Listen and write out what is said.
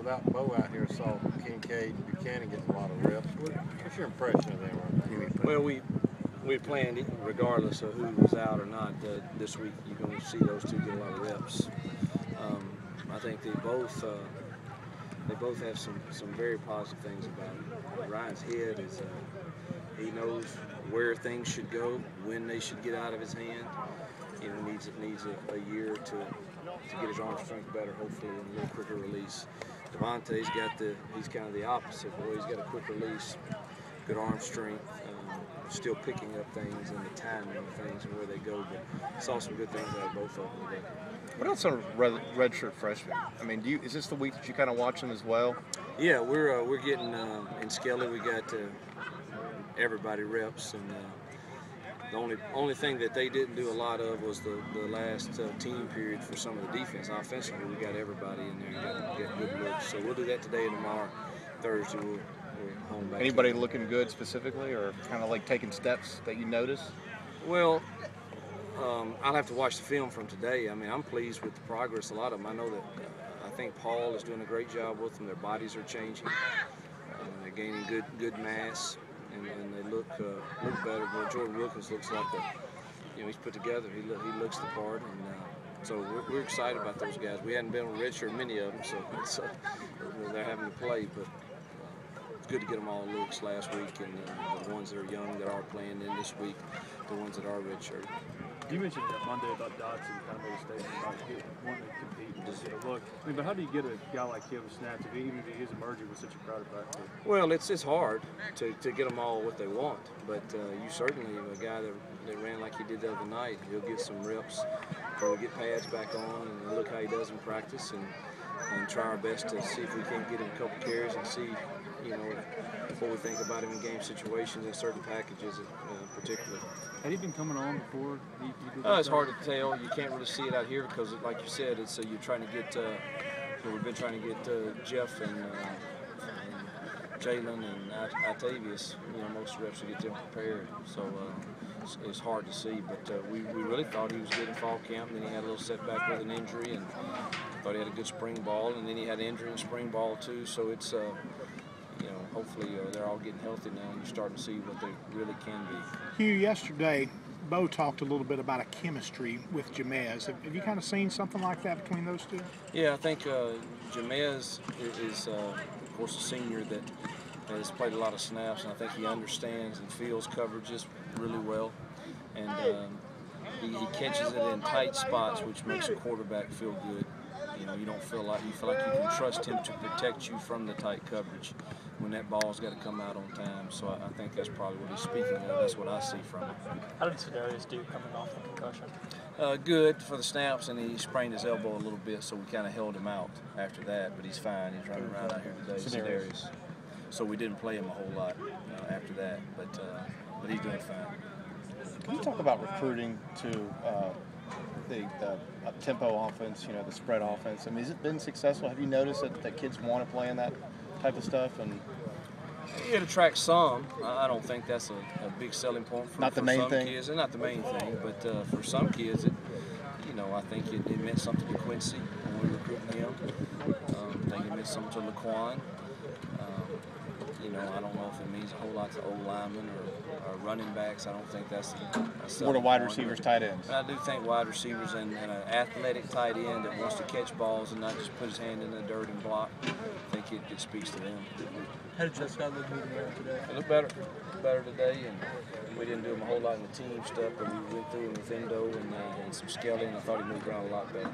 without Bo out here, saw Kincaid and Buchanan getting a lot of reps. What's your impression of them? Well, we planned it regardless of who was out or not. This week you're going to see those two get a lot of reps. I think they both have some very positive things about them. Ryan's head is he knows where things should go, when they should get out of his hand. You know, needs a year to get his arm strength better, hopefully, and a little quicker release. Devontae's he's kind of the opposite. Boy, he's got a quick release, good arm strength, still picking up things and the timing of things and where they go. But saw some good things out of both of them today. What else on redshirt freshmen? I mean, is this the week that you kind of watch them as well? Yeah, we're getting in Skelly. We got everybody reps, and the only thing that they didn't do a lot of was the last team period for some of the defense. Offensively, we got everybody in there and got good looks. So we'll do that today and tomorrow. Thursday we're home back. Anybody looking good specifically, or kind of like taking steps that you notice? Well, I'll have to watch the film from today. I mean, I'm pleased with the progress. A lot of them. I know that I think Paul is doing a great job with them. Their bodies are changing. They're gaining good mass, and they look better. But Jordan Wilkins looks like he's put together. He looks the part, and so we're excited about those guys. We hadn't been on redshirt, many of them, so they're having to play, but. It's good to get them all looks last week, and the ones that are young that are playing in this week, the ones that are redshirt. You mentioned that Monday about Dotson kind of made a statement about wanting to compete and just get a look. I mean, but how do you get a guy like him snaps even if he is emerging with such a crowded backfield? Well, it's hard to get them all what they want, but you certainly, a guy that ran like he did the other night, he'll get some reps. We'll get pads back on and look how he does in practice, and try our best to see if we can't get him a couple carries and see, what we think about him in game situations and certain packages in particular. Had he been coming on before? It's hard to tell. You can't really see it out here because, like you said, it's you're trying to get. We've been trying to get Jeff and Jalen and Octavius. Most reps to get them prepared. So it's hard to see. But we really thought he was good in fall camp. And then he had a little setback with an injury, and thought he had a good spring ball. And then he had an injury in spring ball too. So it's hopefully they're all getting healthy now, and you're starting to see what they really can be. Hugh, yesterday, Bo talked a little bit about a chemistry with Jamez. Have you kind of seen something like that between those two? Yeah, I think Jamez is, of course, a senior that has played a lot of snaps, and I think he understands and feels coverages really well. And he catches it in tight spots, which makes a quarterback feel good. You feel like you can trust him to protect you from the tight coverage when that ball's got to come out on time. So I think that's probably what he's speaking of. That's what I see from him. How did Sedarius do coming off the concussion? Good for the snaps, and he sprained his elbow a little bit, so we kind of held him out after that. But he's fine. He's running around out here today. Sedarius. So we didn't play him a whole lot after that, but he's doing fine. Can you talk about recruiting to the tempo offense, the spread offense? I mean, has it been successful? Have you noticed that kids want to play in that type of stuff? And it attracts some. I don't think that's a big selling point for some kids. It's not the main thing, but for some kids, I think it meant something to Quincy when we were recruiting him. I think it meant something to Laquan. I don't know if it means a whole lot to old linemen or running backs. I don't think that's more to wide receivers, tight ends. I do think wide receivers and an athletic tight end that wants to catch balls and not just put his hand in the dirt and block. I think it speaks to them. How did Jeff Scott look moving around today? It looked better today, and we didn't do him a whole lot in the team stuff, but we went through him with Endo and some Skelly, and I thought he moved around a lot better.